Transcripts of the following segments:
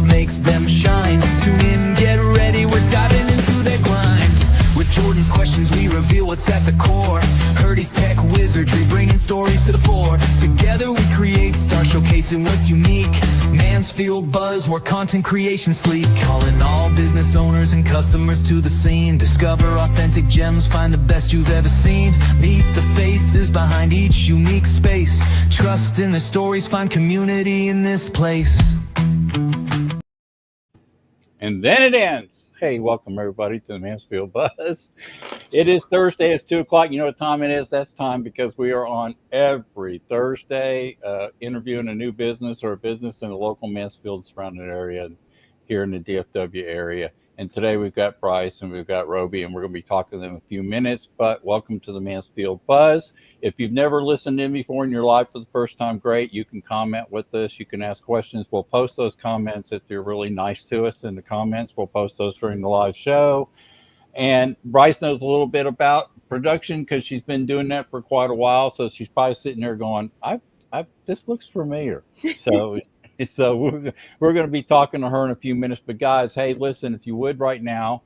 what makes them shine. Tune in, get ready, we're diving into their grind. With Jordan's questions, we reveal what's at the core. Hurdy's tech wizardry, bringing stories to the fore. Together we create, start showcasing what's unique. Mansfield Buzz, where content creation sleek. Calling all business owners and customers to the scene. Discover authentic gems, find the best you've ever seen. Meet the faces behind each unique space. Trust in their stories, find community in this place. And then it ends. Hey, welcome everybody to the Mansfield Buzz. It is Thursday. It's 2 o'clock. You know what time it is? That's time because we are on every Thursday interviewing a new business or a business in the local Mansfield surrounding area here in the DFW area. And today we've got Bryce and we've got Robee, and we're going to be talking to them in a few minutes. But welcome to the Mansfield Buzz. If you've never listened in before in your life for the first time, great. You can comment with us. You can ask questions. We'll post those comments if you're really nice to us in the comments. We'll post those during the live show. And Bryce knows a little bit about production because she's been doing that for quite a while. So she's probably sitting there going, this looks familiar. So we're going to be talking to her in a few minutes. But guys, hey, listen, if you would right now,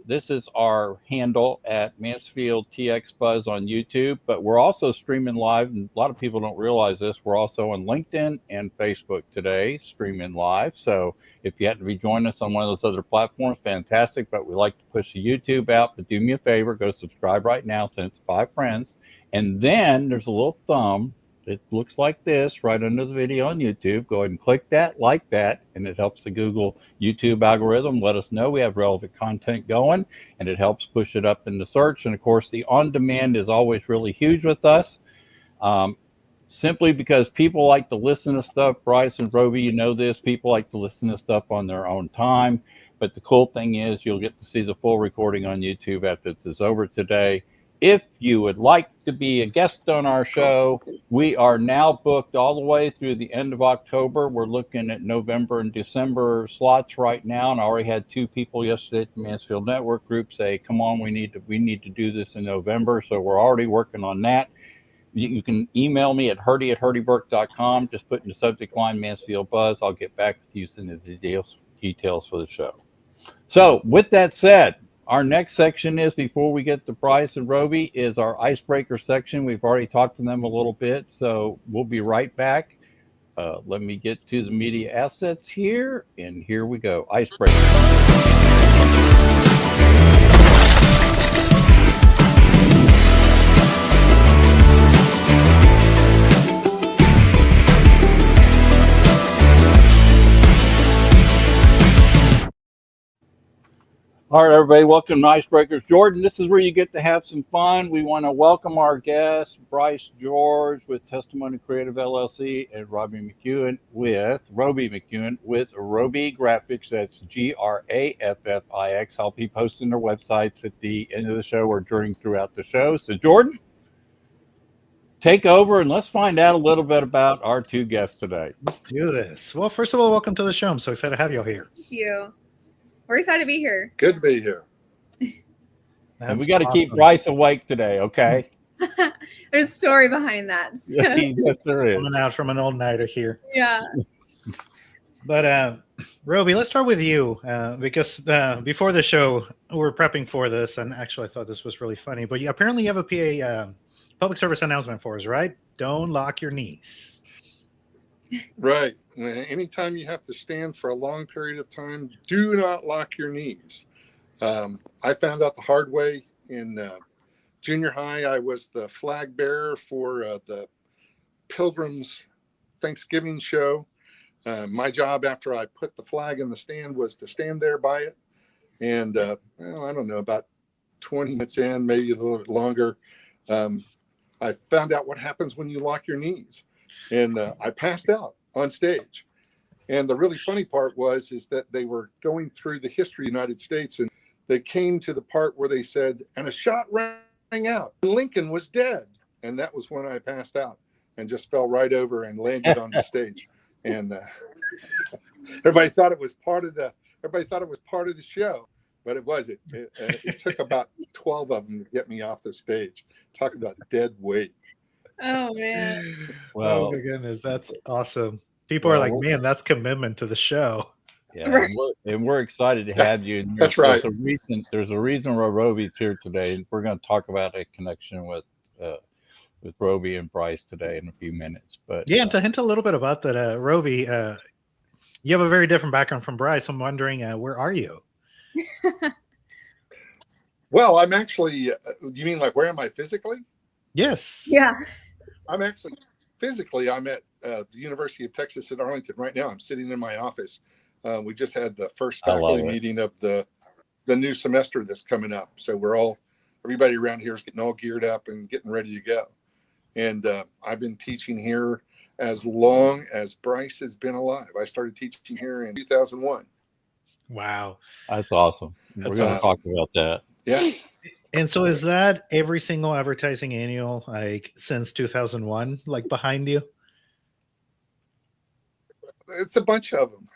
this is our handle at Mansfield TX Buzz on YouTube, but we're also streaming live, and a lot of people don't realize this. We're also on LinkedIn and Facebook today, streaming live. So if you have to be joining us on one of those other platforms, fantastic, but we like to push the YouTube out. But do me a favor, go subscribe right now, send it to 5 friends, and then there's a little thumb. It looks like this right under the video on YouTube. Go ahead and click that, like that, and it helps the Google YouTube algorithm let us know we have relevant content going, and it helps push it up in the search. And of course, the on-demand is always really huge with us, simply because people like to listen to stuff. Bryce and Roby, you know this. People like to listen to stuff on their own time. But the cool thing is you'll get to see the full recording on YouTube after this is over today. If you would like to be a guest on our show, we are now booked all the way through the end of October. We're looking at November and December slots right now, and I already had 2 people yesterday at the Mansfield Network Group say, come on, we need to do this in November. So we're already working on that. You can email me at hurdy@hurdyburke.com. Just put in the subject line Mansfield Buzz. I'll get back with you in the details for the show. So with that said, our next section is, before we get to Bryce and Robee, is our icebreaker section. We've already talked to them a little bit, so we'll be right back. Let me get to the media assets here, and here we go. Icebreaker. All right, everybody, welcome to Icebreakers. Jordan, this is where you get to have some fun. We want to welcome our guest, Bryce George with TestimonyCreative LLC, and Roby McEuen with Robee Graffrix. That's Graffix. I'll be posting their websites at the end of the show or throughout the show. So, Jordan, take over and let's find out a little bit about our 2 guests today. Let's do this. Well, first of all, welcome to the show. I'm so excited to have you all here. Thank you. We're excited to be here. Good to be here. And we got to keep Bryce awake today, okay? There's a story behind that. So. Yes, there is. Coming out from an old nighter here. Yeah. But Robee, let's start with you because before the show, we're prepping for this, and actually I thought this was really funny. But apparently you have a PA public service announcement for us, right? Don't lock your knees. Right. Anytime you have to stand for a long period of time, do not lock your knees. I found out the hard way in junior high. I was the flag bearer for the Pilgrims Thanksgiving show. My job after I put the flag in the stand was to stand there by it. And I don't know, about 20 minutes in, maybe a little bit longer, I found out what happens when you lock your knees. And I passed out on stage. And the really funny part is that they were going through the history of the United States, and they came to the part where they said, and a shot rang out, and Lincoln was dead. And that was when I passed out and just fell right over and landed on the stage. And everybody thought it was part of the show, but it wasn't. It took about 12 of them to get me off the stage. Talk about dead weight. Oh man. Well, oh my goodness, that's awesome. People are Well, like, man, that's commitment to the show. Yeah, Right. and we're excited to have you. And That's right. There's a reason why Roby's here today, and we're going to talk about a connection with Robee and Bryce today in a few minutes. But Yeah, and to hint a little bit about that, Robee, you have a very different background from Bryce. I'm wondering, where are you? Well, I'm actually, you mean like where am I physically? Yes. Yeah. I'm actually physically, I'm at the University of Texas at Arlington right now. I'm sitting in my office. We just had the first I love faculty it. meeting of the new semester that's coming up. So everybody around here is getting all geared up and getting ready to go. And I've been teaching here as long as Bryce has been alive. I started teaching here in 2001. Wow. that's awesome. We're That's going to awesome. talk about that. Yeah. And so is that every single advertising annual, like since 2001, like behind you? It's a bunch of them.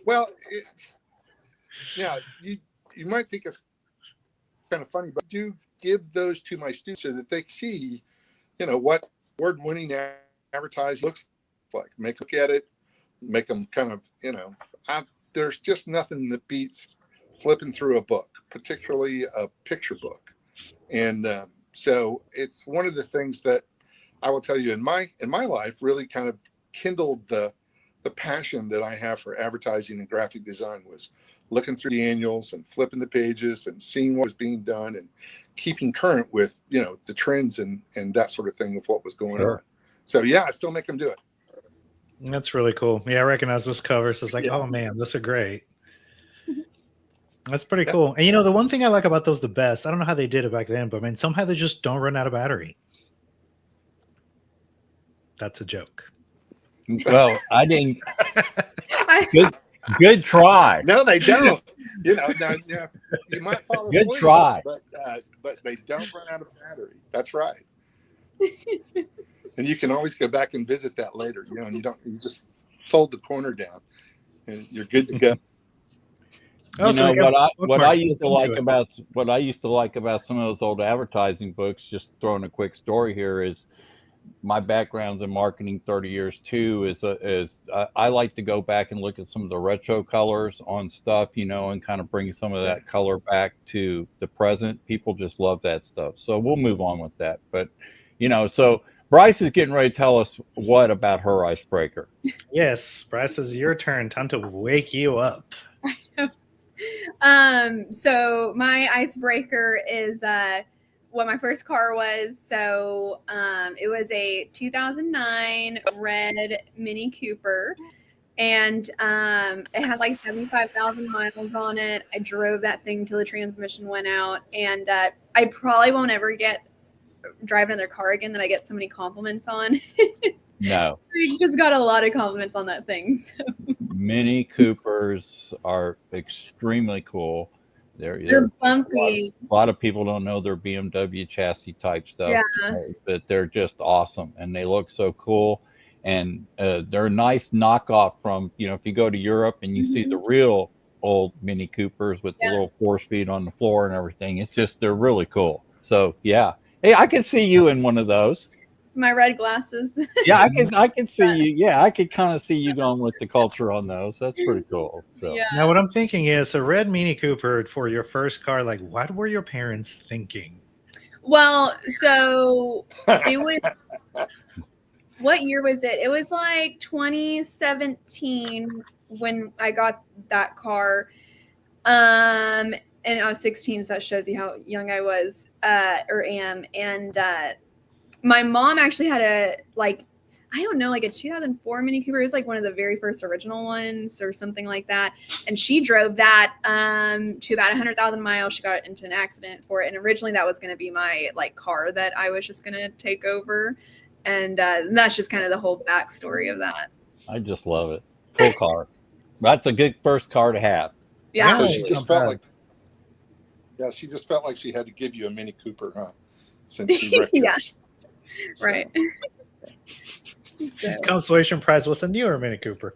Well, yeah, you might think it's kind of funny, but I do give those to my students so that they see, what award-winning advertising looks like. Make them look at it, make them kind of, there's just nothing that beats flipping through a book, particularly a picture book. And so it's one of the things that I will tell you in my life really kind of kindled the passion that I have for advertising and graphic design, was looking through the annuals and flipping the pages and seeing what was being done and keeping current with, the trends and that sort of thing of what was going on. So yeah, I still make them do it. That's really cool. Yeah, I recognize those covers. It's like, Yeah. oh man, those are great. That's pretty cool. And the one thing I like about those the best, I don't know how they did it back then, but man, somehow they just don't run out of battery. That's a joke. Well, I didn't. I, Good try. No, they don't. Now, you might fall asleep, Good try. but they don't run out of battery. That's right. And you can always go back and visit that later. And you just fold the corner down, and you're good to go. What I used to like about some of those old advertising books, just throwing a quick story here, is my background's in marketing 30 years too, is I like to go back and look at some of the retro colors on stuff, and kind of bring some of that color back to the present. People just love that stuff. So we'll move on with that. But, so Bryce is getting ready to tell us what about her icebreaker. Yes, Bryce, it's your turn. Time to wake you up. So my icebreaker is what my first car was. So it was a 2009 red Mini Cooper, and it had like 75,000 miles on it. I drove that thing till the transmission went out, and I probably won't ever drive another car again that I get so many compliments on. No. I just got a lot of compliments on that thing. So. Mini Coopers are extremely cool. They're bumpy. A lot of people don't know they're BMW chassis type stuff, Yeah. but they're just awesome, and they look so cool. And they're a nice knockoff from, if you go to Europe and you see the real old Mini Coopers with the little 4-speed on the floor and everything. It's just, they're really cool. So yeah, hey, I can see you in one of those. My red glasses. Yeah, I can see you. Yeah, I could kind of see you going with the culture on those. That's pretty cool. So. Yeah. Now, what I'm thinking is a red Mini Cooper for your first car. Like, what were your parents thinking? Well, so it was. What year was it? It was like 2017 when I got that car. And I was 16, so that shows you how young I was or am. And my mom actually had a I don't know, like a 2004 Mini Cooper. It was like one of the very first original ones or something like that. And she drove that to about 100,000 miles. She got into an accident for it. And originally that was going to be my car that I was just going to take over. And that's just kind of the whole backstory of that. I just love it. Cool car. That's a good first car to have. Yeah. So she just felt like she had to give you a Mini Cooper, huh? Since she wrecked yours. So. Right. Consolation prize was a newer Mini Cooper.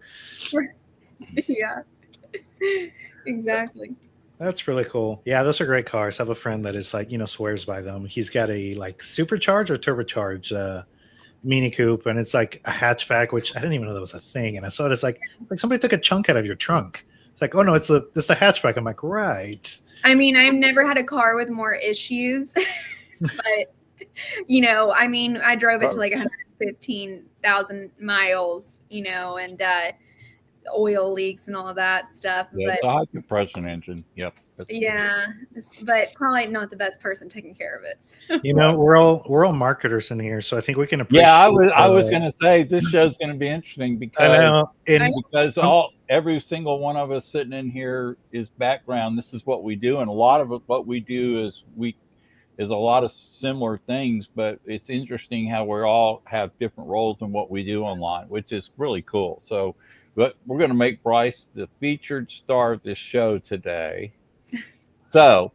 Yeah. Exactly. That's really cool. Yeah, those are great cars. I have a friend that is swears by them. He's got a supercharged or turbocharged Mini Coupe, and it's like a hatchback, which I didn't even know that was a thing. And I saw it as like somebody took a chunk out of your trunk. It's like, oh no, it's the hatchback. I'm like, right. I mean, I've never had a car with more issues, but I mean, I drove it to like 115,000 miles, and oil leaks and all of that stuff. Yeah, But it's a high compression engine. Yep. yeah, but probably not the best person taking care of it. We're all marketers in here, so I think we can appreciate. Yeah, I was going to say this show's going to be interesting because I know. every single one of us sitting in here is background. This is what we do, and a lot of what we do is a lot of similar things, but it's interesting how we all have different roles in what we do online, which is really cool. So, but we're going to make Bryce the featured star of this show today. So,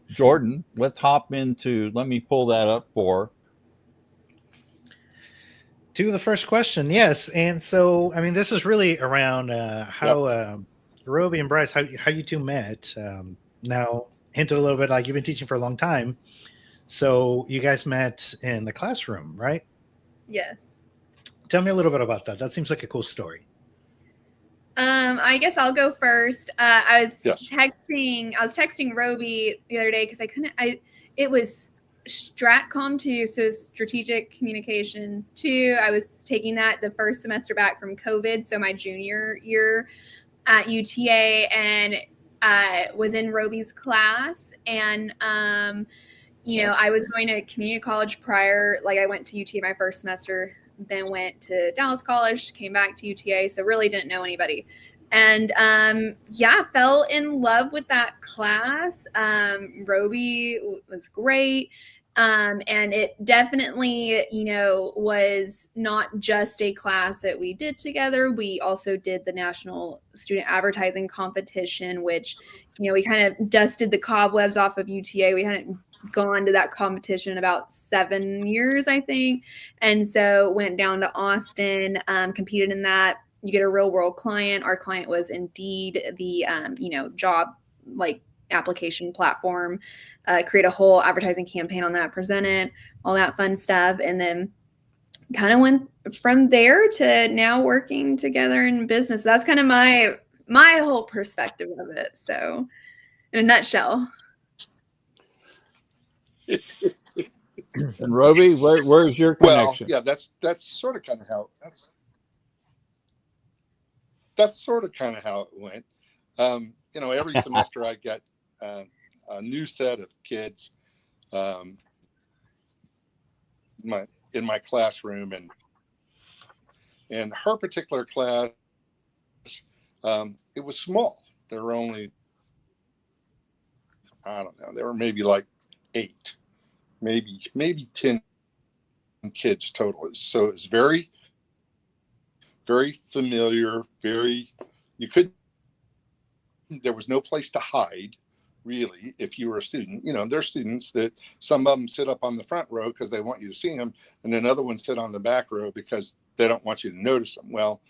Jordan, let's hop into, let me pull that up to the first question. Yes. And so, I mean, this is really around how Roby and Bryce, how you two met. Now, hinted a little bit like you've been teaching for a long time. So you guys met in the classroom, right? Yes. Tell me a little bit about that. That seems like a cool story. I guess I'll go first. I was Yes. texting Robee the other day because it was Stratcom 2, so strategic communications 2. I was taking that the first semester back from COVID, so my junior year at UTA, and was in Robee's class, and I was going to community college prior. Like I went to UTA my first semester, then went to Dallas College, came back to UTA, so really didn't know anybody. And fell in love with that class. Robee was great. And it definitely, was not just a class that we did together. We also did the National Student Advertising Competition, which, we kind of dusted the cobwebs off of UTA. We hadn't gone to that competition in about 7 years, I think. And so went down to Austin, competed in that. You get a real world client. Our client was Indeed, the, job like application platform, create a whole advertising campaign on that, present it, all that fun stuff. And then kind of went from there to now working together in business. That's kind of my whole perspective of it. So in a nutshell. And Robee, where's your connection? Well, yeah, that's sort of kind of how it went. Every semester I get a new set of kids in my classroom, and her particular class, it was small. There were only, I don't know, there were maybe like 8, maybe 10 kids total. So it's very, very familiar, there was no place to hide, really, if you were a student. There's students that some of them sit up on the front row because they want you to see them, and then other ones sit on the back row because they don't want you to notice them. Well,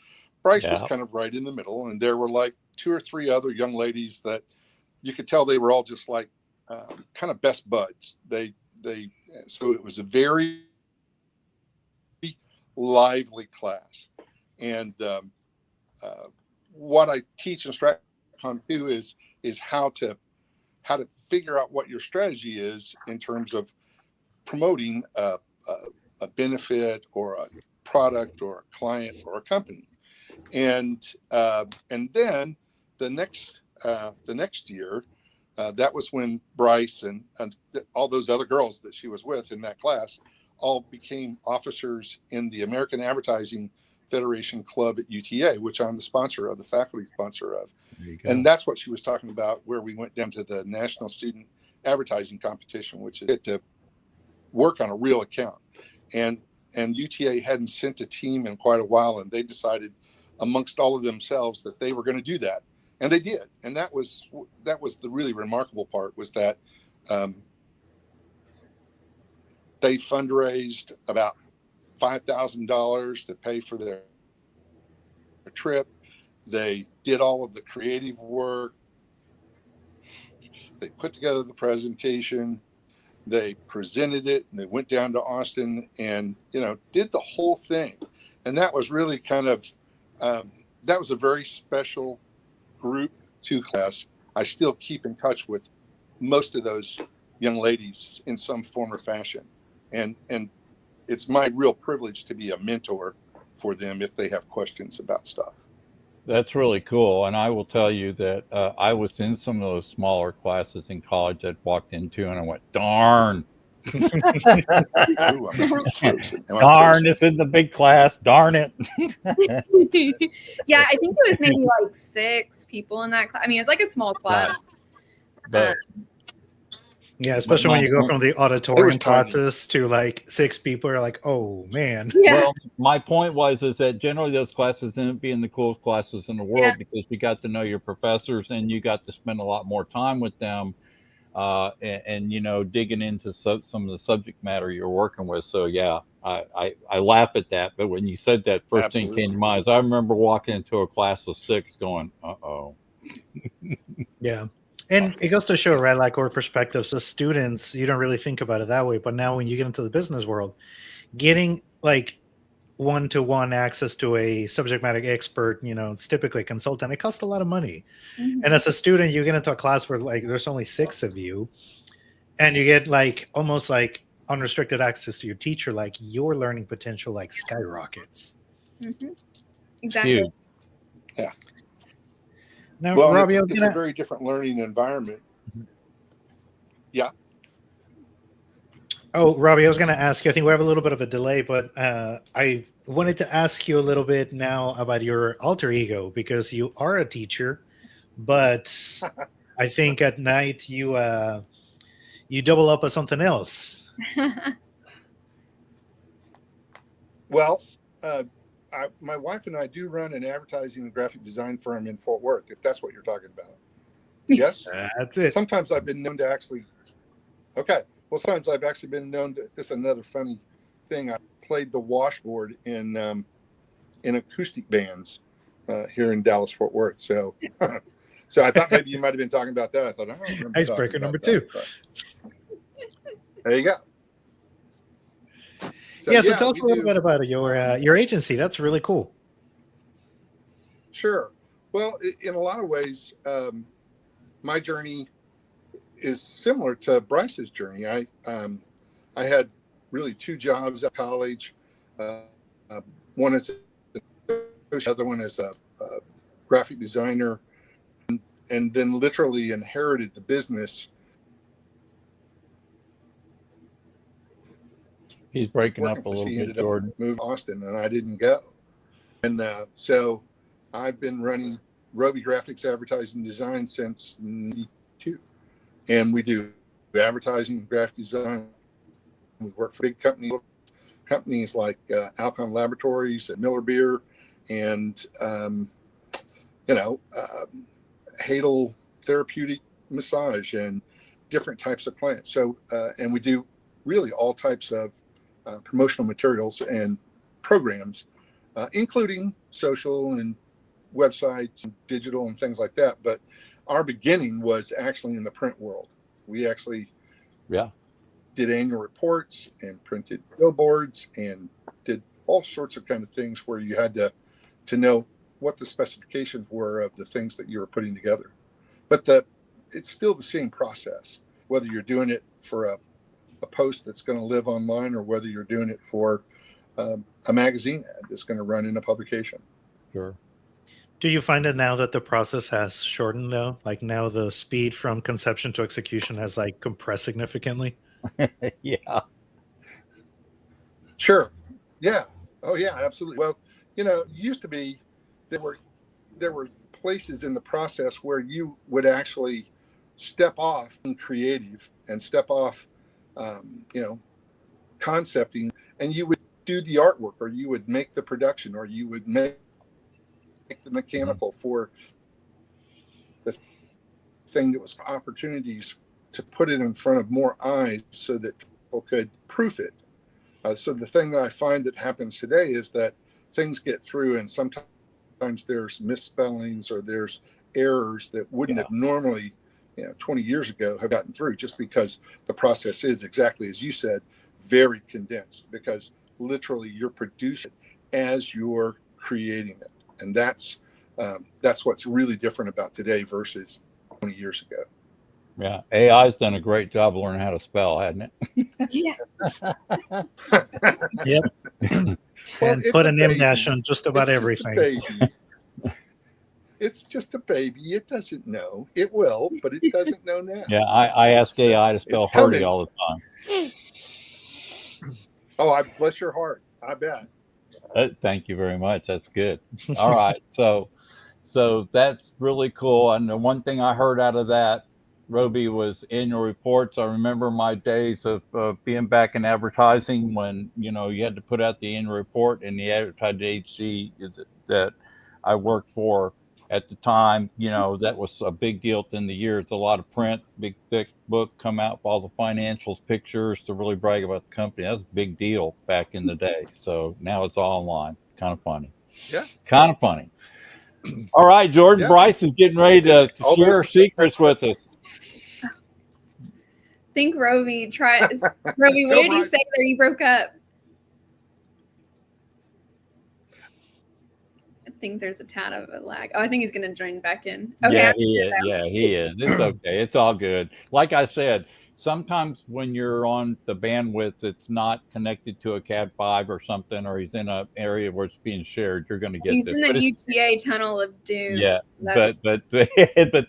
Bryce was kind of right in the middle, and there were like 2 or 3 other young ladies that you could tell they were all just like kind of best buds. So it was a very lively class. And what I teach in StratCom 2 is how to figure out what your strategy is in terms of promoting a benefit or a product or a client or a company. And then the next year, that was when Bryce and all those other girls that she was with in that class all became officers in the American Advertising Federation Club at UTA, which I'm the faculty sponsor of. And that's what she was talking about, where we went down to the National Student Advertising Competition, which is to work on a real account. And UTA hadn't sent a team in quite a while, and they decided amongst all of themselves that they were going to do that. And they did. And that was the really remarkable part, was that they fundraised about $5,000 to pay for their trip. They did all of the creative work. They put together the presentation. They presented it, and they went down to Austin and, did the whole thing. And that was really kind of, that was a very special group 2 class. I still keep in touch with most of those young ladies in some form or fashion. And it's my real privilege to be a mentor for them if they have questions about stuff. That's really cool. And I will tell you that I was in some of those smaller classes in college I'd walked into, and I went, darn. Ooh, Darn, this is the big class. Darn it. Yeah, I think it was maybe like 6 people in that class. I mean, it's like a small class. But Yeah, especially when you go from the auditorium classes to like 6 people, are like, oh man. Yeah. well, my point is that generally those classes end up being the coolest classes in the world because you got to know your professors and you got to spend a lot more time with them, and digging into some of the subject matter you're working with. So yeah, I laugh at that, but when you said that, first thing came to mind is I remember walking into a class of 6 going, uh-oh. Yeah. And it goes to show, right, like our perspectives as students, you don't really think about it that way. But now when you get into the business world, getting like one-to-one access to a subject matter expert, it's typically a consultant, it costs a lot of money. Mhm. And as a student, you get into a class where like there's only 6 of you, and you get like almost like unrestricted access to your teacher, like your learning potential like skyrockets. Mhm. Exactly. Huge. Yeah. Now, Well, Robbie, it's a very different learning environment. Yeah. Oh, Robbie, I was going to ask you, I think we have a little bit of a delay, but I wanted to ask you a little bit now about your alter ego, because you are a teacher, but I think at night you double up as something else. Well, my wife and I do run an advertising and graphic design firm in Fort Worth, if that's what you're talking about. Yes? That's it. Sometimes I've been known to actually, okay. Well, sometimes I've actually been known to, this is another funny thing. I played the washboard in acoustic bands here in Dallas, Fort Worth. So, so I thought maybe you might have been talking about that. I thought, I don't remember Icebreaker number that, 2. There you go. So, So tell us a little bit about your agency. That's really cool. Sure. Well, in a lot of ways, my journey is similar to Bryce's journey. I had really 2 jobs at college. One is the other one is a graphic designer, and then literally inherited the business. He's breaking up a little bit, Jordan. Moved to Austin, and I didn't go. And so I've been running Roby Graphics Advertising Design since '92. And we do advertising, graphic design. We work for big companies like Alcon Laboratories and Miller Beer and, Hadel Therapeutic Massage and different types of clients. So, and we do really all types of promotional materials and programs, including social and websites and digital and things like that. But our beginning was actually in the print world. We actually did annual reports and printed billboards and did all sorts of kind of things where you had to know what the specifications were of the things that you were putting together. But it's still the same process, whether you're doing it for a post that's going to live online or whether you're doing it for a magazine ad that's going to run in a publication. Sure. Do you find that now that the process has shortened, though? Like now the speed from conception to execution has like compressed significantly? Yeah. Sure. Yeah. Oh yeah, absolutely. Well, used to be there were places in the process where you would actually step off being creative and step off, concepting, and you would do the artwork, or you would make the production, or you would make the mechanical for the thing that was opportunities to put it in front of more eyes so that people could proof it. So the thing that I find that happens today is that things get through and sometimes there's misspellings or there's errors that wouldn't have normally, 20 years ago have gotten through, just because the process is exactly as you said, very condensed, because literally you're producing it as you're creating it. And that's what's really different about today versus 20 years ago. Yeah, AI's done a great job of learning how to spell, hasn't it? Yeah. Yep. Well, And it's put a an M baby. dash on just about It's everything. just a baby. It's just a baby. It doesn't know. It will, but it doesn't know now. Yeah, I ask So AI to spell it's coming. Hurdy all the time. Oh, I bless your heart. I bet. Thank you very much. That's good. All right, so that's really cool. And the one thing I heard out of that, Roby, was annual reports. I remember my days of being back in advertising when you had to put out the annual report, and the advertising agency that I worked for at the time, that was a big deal in the year. It's a lot of print, big thick book come out with all the financials, pictures to really brag about the company. That was a big deal back in the day. So now it's all online. Kind of funny. Yeah. Kind of funny. All right, Jordan. Yeah. Bryce is getting ready to share her secrets with us. I think Roby tries. Roby, what Go, did you Bryce. say there? You broke up. I think there's a tad of a lag. Oh, I think he's going to join back in. Okay. Yeah, he is. Yeah, he is. It's okay. It's all good. Like I said, sometimes when you're on the bandwidth, it's not connected to a Cat 5 or something, or he's in an area where it's being shared. You're going to get He's this. in But the it's- UTA tunnel of doom. yeah, That's- but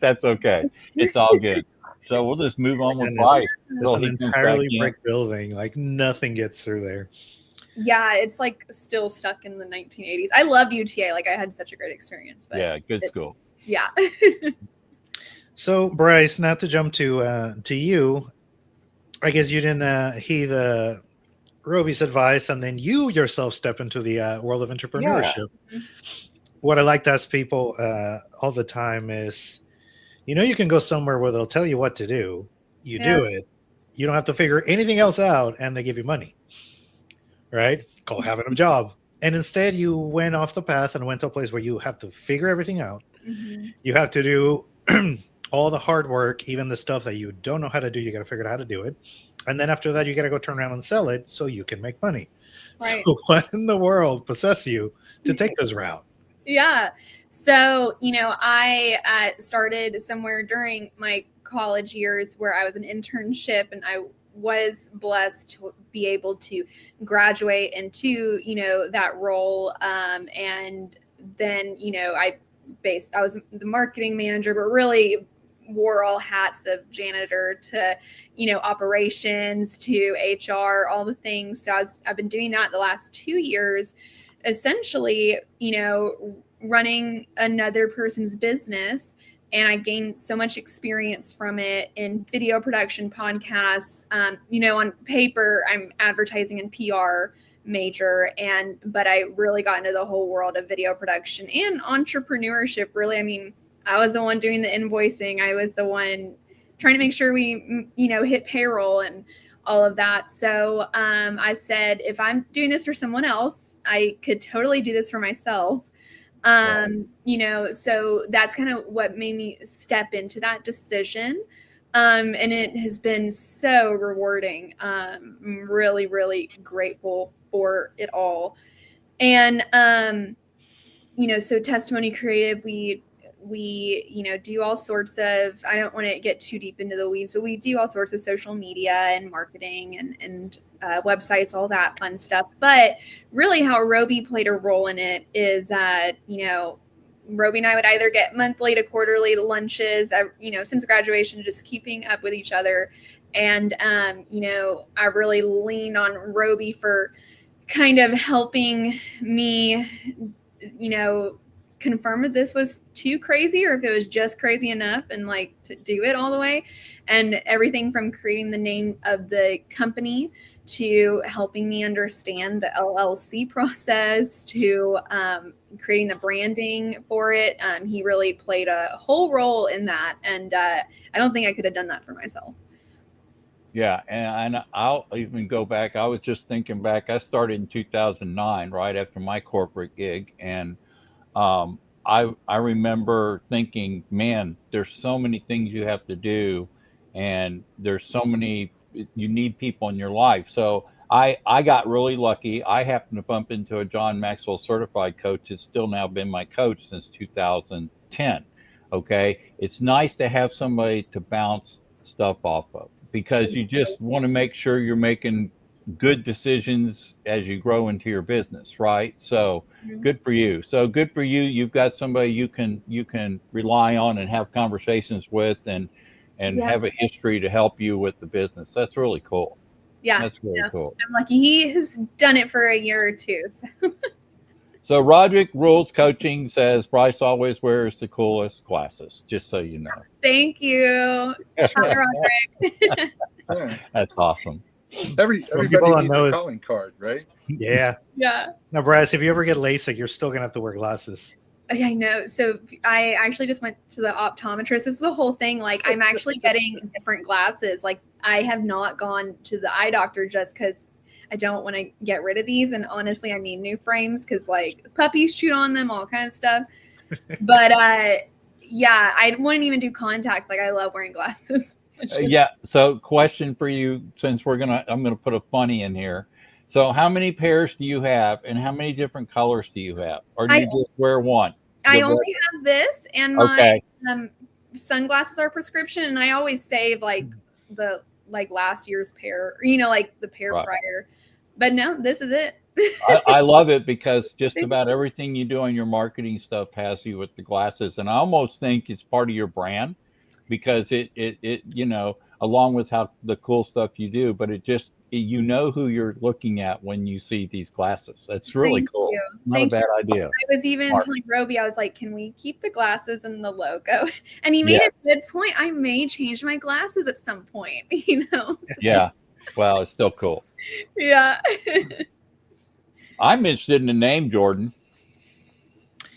that's okay. It's all good. So we'll just move on with Goodness. Bryce. It's until an he comes entirely back in. brick building. Like nothing gets through there. Yeah, it's like still stuck in the 1980s. I loved UTA. Like I had such a great experience. But Yeah, good school. Yeah. So Bryce, not to jump to you, I guess you didn't heed Roby's advice, and then you yourself step into the world of entrepreneurship. Yeah. What I like to ask people all the time is, you can go somewhere where they'll tell you what to do. You do it. You don't have to figure anything else out, and they give you money. Right? It's called having a job. And instead, you went off the path and went to a place where you have to figure everything out. Mm-hmm. You have to do all the hard work, even the stuff that you don't know how to do. You got to figure out how to do it. And then after that, you got to go turn around and sell it so you can make money. Right. So what in the world possesses you to take this route? Yeah. So, I started somewhere during my college years where I was an internship, and I was blessed to be able to graduate into, that role. And then, I was the marketing manager, but really wore all hats of janitor to, operations to HR, all the things. So I've been doing that the last 2 years, essentially, running another person's business. And I gained so much experience from it in video production, podcasts. On paper, I'm advertising and PR major, but I really got into the whole world of video production and entrepreneurship. Really, I was the one doing the invoicing. I was the one trying to make sure we, hit payroll and all of that. So I said, if I'm doing this for someone else, I could totally do this for myself. So that's kind of what made me step into that decision. And it has been so rewarding. I'm really, really grateful for it all. And, so Testimony Creative, we do all sorts of, I don't want to get too deep into the weeds, but we do all sorts of social media and marketing and websites, all that fun stuff. But really how Roby played a role in it is that, Roby and I would either get monthly to quarterly lunches, since graduation, just keeping up with each other. And, I really leaned on Roby for kind of helping me, confirm if this was too crazy or if it was just crazy enough and to do it all the way. And everything from creating the name of the company to helping me understand the LLC process to creating the branding for it. He really played a whole role in that. And I don't think I could have done that for myself. Yeah, and I'll even go back. I was just thinking back. I started in 2009, right after my corporate gig, and I I remember thinking, man, there's so many things you have to do, and there's so many, you need people in your life. So I got really lucky. I happened to bump into a John Maxwell certified coach. It's still now been my coach since 2010. Okay. It's nice to have somebody to bounce stuff off of, because you just want to make sure you're making good decisions as you grow into your business, right? So good for you. So good for you. You've got somebody you can rely on and have conversations with, and Yeah. have a history to help you with the business. That's really cool. Yeah. That's really cool. I'm lucky. He has done it for a year or two. So. So Roderick Rules Coaching says Bryce always wears the coolest glasses, just so you know. Thank you. Hi, Roderick. Yeah. That's awesome. Everybody people needs know a it. calling card, right? Yeah. Yeah. Now, Bryce, if you ever get LASIK, you're still gonna have to wear glasses. Okay, I know. So I actually just went to the optometrist. This is the whole thing. Like, I'm actually getting different glasses. Like, I have not gone to the eye doctor just because I don't want to get rid of these. And honestly, I need new frames because, like, puppies chewed on them, all kinds of stuff. But yeah, I wouldn't even do contacts. Like, I love wearing glasses. Yeah. So question for you, since I'm gonna put a funny in here. So how many pairs do you have, and how many different colors do you have, or do you just wear one? I only have this, and my sunglasses are prescription, and I always save like the last year's pair, like the pair prior. But no, this is it. I love it, because just about everything you do on your marketing stuff has you with the glasses, and I almost think it's part of your brand, because it along with how the cool stuff you do, but you know who you're looking at when you see these glasses. That's really cool. Not a bad idea. I was even telling Robee, I was like, can we keep the glasses and the logo? And he made a good point. I may change my glasses at some point, So. Yeah. Well, it's still cool. Yeah. I'm interested in the name, Jordan.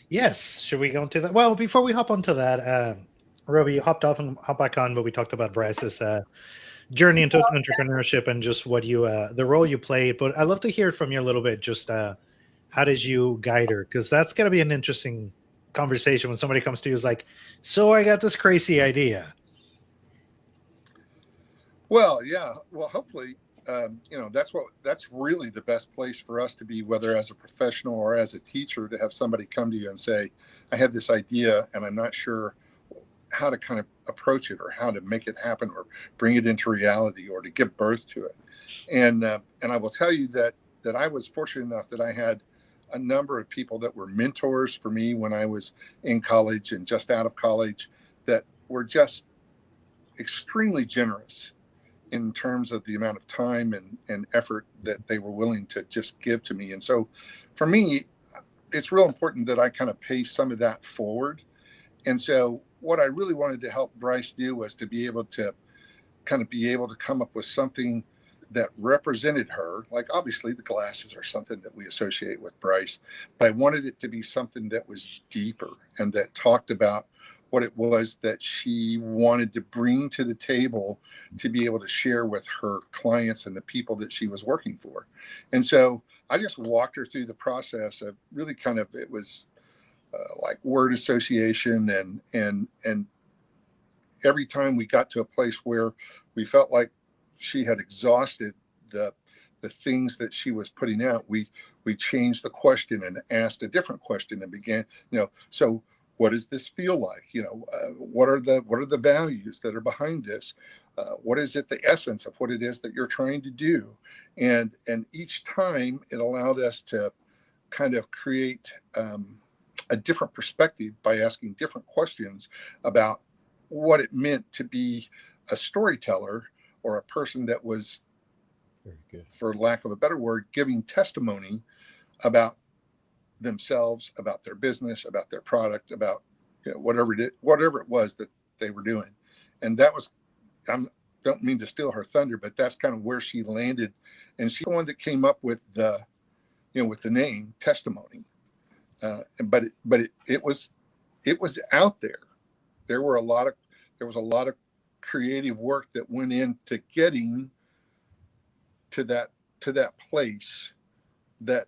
Yes. Should we go into that? Well, before we hop onto that, Robee, you hopped off and hopped back on, but we talked about Bryce's journey into entrepreneurship and just what you, the role you played. But I'd love to hear from you a little bit. Just how did you guide her? Because that's going to be an interesting conversation when somebody comes to you is like, so I got this crazy idea. Well, yeah. Well, hopefully, that's really the best place for us to be, whether as a professional or as a teacher, to have somebody come to you and say, I have this idea and I'm not sure how to kind of approach it, or how to make it happen, or bring it into reality, or to give birth to it. And I will tell you that I was fortunate enough that I had a number of people that were mentors for me when I was in college and just out of college, that were just extremely generous in terms of the amount of time and effort that they were willing to just give to me. And so for me, it's real important that I kind of pay some of that forward. And so what I really wanted to help Bryce do was to be able to come up with something that represented her. Like, obviously the glasses are something that we associate with Bryce, but I wanted it to be something that was deeper and that talked about what it was that she wanted to bring to the table to be able to share with her clients and the people that she was working for. And so I just walked her through the process of really it was like word association, and every time we got to a place where we felt like she had exhausted the things that she was putting out, we changed the question and asked a different question and began, so what does this feel like? What are the values that are behind this? What is it, the essence of what it is that you're trying to do? And each time it allowed us to kind of create a different perspective by asking different questions about what it meant to be a storyteller, or a person that was, very good, for lack of a better word, giving testimony about themselves, about their business, about their product, about whatever it was that they were doing. And that was, I don't mean to steal her thunder, but that's kind of where she landed. And she's the one that came up with the name Testimony. But it was out there. There was a lot of creative work that went into getting to that place that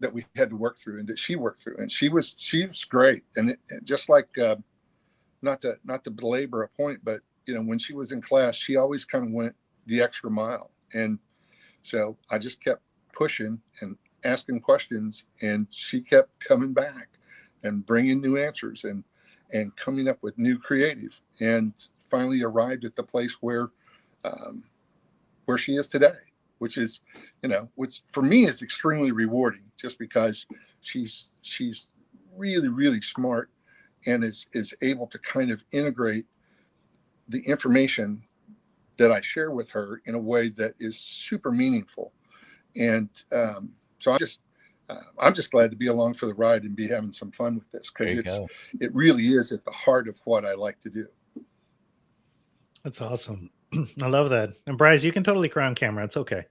that we had to work through and that she worked through. And she was great. And it just like, not to belabor a point, but when she was in class, she always kind of went the extra mile. And so I just kept pushing and asking questions, and she kept coming back and bringing new answers and coming up with new creative, and finally arrived at the place where she is today, which is, which for me is extremely rewarding, just because she's really, really smart and is able to kind of integrate the information that I share with her in a way that is super meaningful. And so I'm just glad to be along for the ride and be having some fun with this, because it really is at the heart of what I like to do. That's awesome. I love that. And Bryce, you can totally cry on camera. It's okay.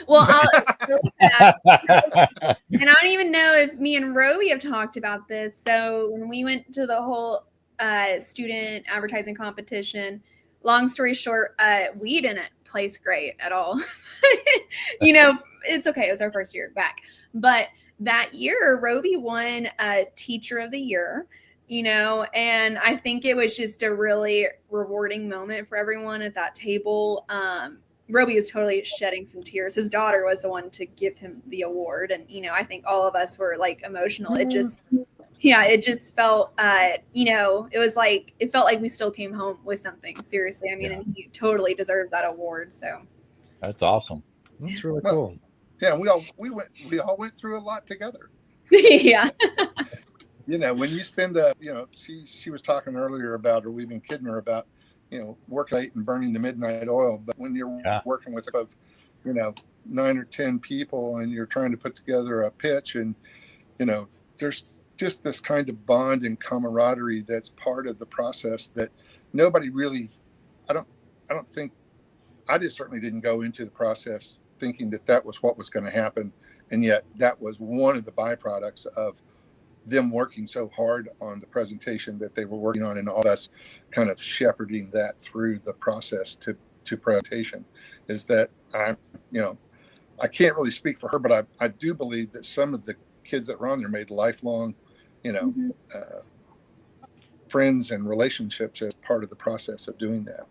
Well, and I don't even know if me and Roby have talked about this. So when we went to the whole student advertising competition, long story short, we didn't place great at all. It's okay. It was our first year back. But that year, Roby won Teacher of the Year, and I think it was just a really rewarding moment for everyone at that table. Roby was totally shedding some tears. His daughter was the one to give him the award. And, I think all of us were like emotional. It just felt, it felt like we still came home with something, seriously. I mean, and he totally deserves that award. So that's awesome. That's really cool. Yeah. We all went through a lot together. Yeah. When you spend she was talking earlier about, or we've been kidding her about, work late and burning the midnight oil. But when you're working with 9 or 10 people and you're trying to put together a pitch, and, there's just this kind of bond and camaraderie that's part of the process that nobody really, I just certainly didn't go into the process thinking that was what was going to happen. And yet that was one of the byproducts of them working so hard on the presentation that they were working on, and all of us kind of shepherding that through the process to presentation. Is that I can't really speak for her, but I do believe that some of the kids that were on there made lifelong, friends and relationships as part of the process of doing that.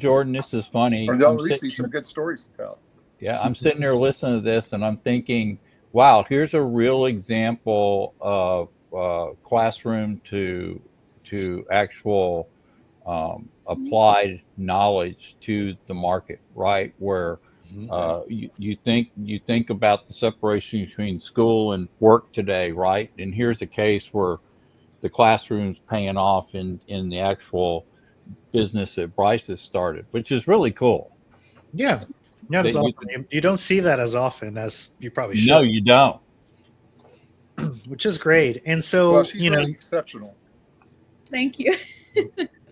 Jordan, this is funny. Or there'll at least be some good stories to tell. Yeah, I'm sitting there listening to this, and I'm thinking, wow, here's a real example of classroom to actual applied knowledge to the market, right? Where you think about the separation between school and work today, right? And here's a case where the classroom's paying off in the actual business that Bryce has started, which is really cool. Yeah. Yeah, you don't see that as often as you probably should. No, you don't. Which is great. And so, she's really exceptional. Thank you.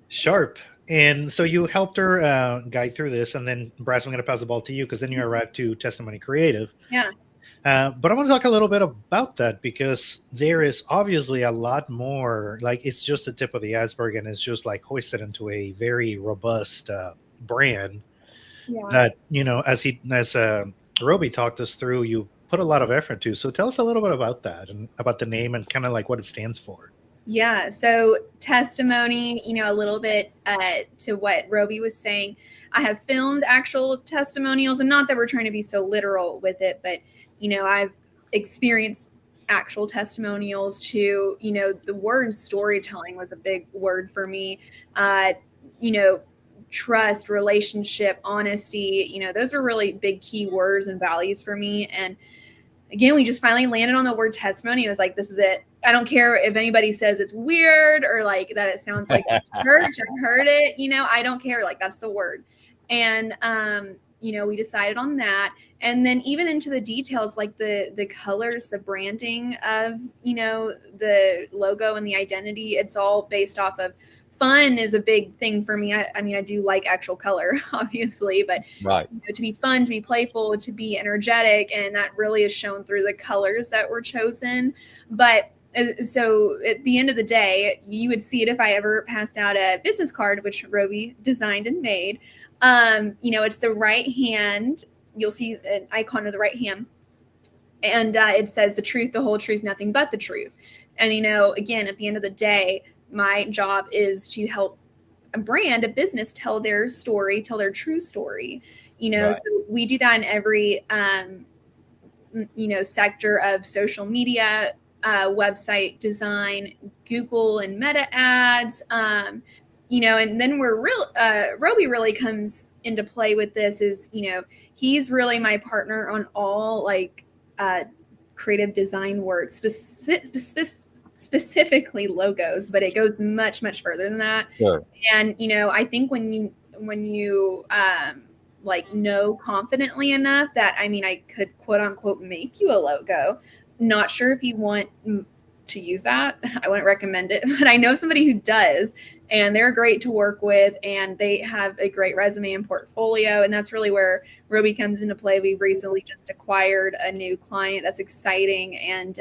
Sharp. And so you helped her guide through this. And then, Bryce, I'm going to pass the ball to you, because then you arrived to Testimony Creative. Yeah. But I want to talk a little bit about that, because there is obviously a lot more. Like, it's just the tip of the iceberg, and it's just like hoisted into a very robust brand. Yeah. That, as Roby talked us through, you put a lot of effort to. So tell us a little bit about that, and about the name, and kind of like what it stands for. Yeah. So testimony, a little bit to what Roby was saying. I have filmed actual testimonials, and not that we're trying to be so literal with it, but, I've experienced actual testimonials too. The word storytelling was a big word for me. Trust, relationship, honesty, those are really big key words and values for me. And again, we just finally landed on the word testimony. It was like, this is it. I don't care if anybody says it's weird or like that it sounds like church. I've heard it, I don't care. Like, that's the word. And, we decided on that. And then even into the details, like the colors, the branding of, the logo and the identity, it's all based off of fun is a big thing for me. I do like actual color, obviously, but right. To be fun, to be playful, to be energetic. And that really is shown through the colors that were chosen. But so at the end of the day, you would see it if I ever passed out a business card, which Roby designed and made. It's the right hand. You'll see an icon of the right hand. And it says the truth, the whole truth, nothing but the truth. And, again, at the end of the day, my job is to help a brand, a business, tell their story, tell their true story. Right. So we do that in every, sector of social media, website design, Google and Meta ads, and then Roby really comes into play with this is, he's really my partner on all like creative design work, specifically logos, but it goes much, much further than that. Sure. And, I think when you like know confidently enough that, I could quote unquote make you a logo. Not sure if you want to use that. I wouldn't recommend it, but I know somebody who does, and they're great to work with, and they have a great resume and portfolio. And that's really where Roby comes into play. We recently just acquired a new client. That's exciting. And,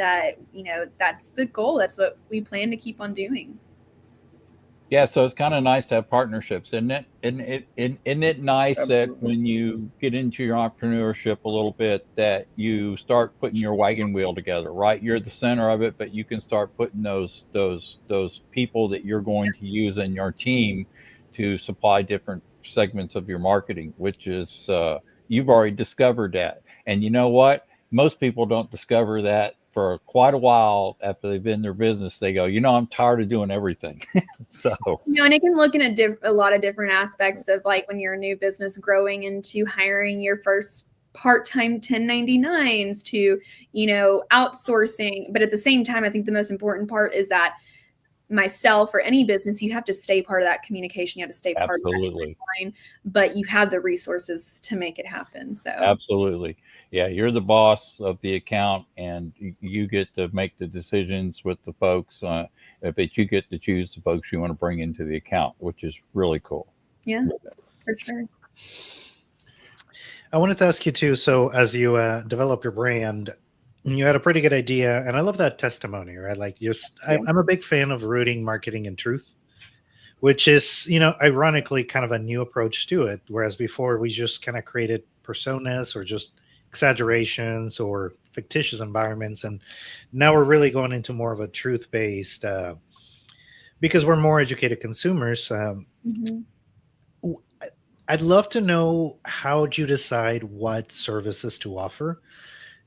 that's the goal. That's what we plan to keep on doing. Yeah, so it's kind of nice to have partnerships, isn't it? Isn't it nice Absolutely. that when you get into your entrepreneurship a little bit, that you start putting your wagon wheel together, right? You're the center of it, but you can start putting those people that you're going to use in your team to supply different segments of your marketing, which is you've already discovered that. And you know what? Most people don't discover that for quite a while after they've been in their business. They go, I'm tired of doing everything. So, and it can look in a lot of different aspects of like when you're a new business growing into hiring your first part-time 1099s to, outsourcing. But at the same time, I think the most important part is that myself or any business, you have to stay part of that communication. You have to stay part of that timeline, but you have the resources to make it happen. So absolutely. Yeah, you're the boss of the account, and you get to make the decisions with the folks, but you get to choose the folks you want to bring into the account, which is really cool. Yeah, for sure. I wanted to ask you too, so as you develop your brand, you had a pretty good idea, and I love that testimony, right? Like, I'm a big fan of rooting marketing in truth, which is, ironically kind of a new approach to it, whereas before we just kind of created personas or just exaggerations or fictitious environments, and now we're really going into more of a truth-based because we're more educated consumers. I'd love to know, how'd you decide what services to offer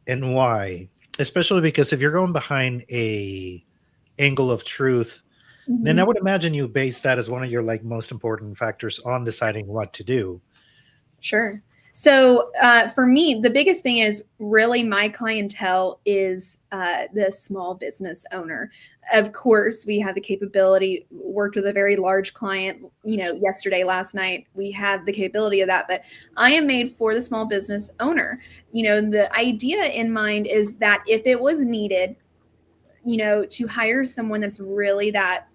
and why, especially because if you're going behind a angle of truth, then I would imagine you base that as one of your like most important factors on deciding what to do. Sure. So for me, the biggest thing is really my clientele is the small business owner. Of course, we have the capability, worked with a very large client, yesterday, last night, we had the capability of that, but I am made for the small business owner. The idea in mind is that if it was needed, to hire someone that's really that,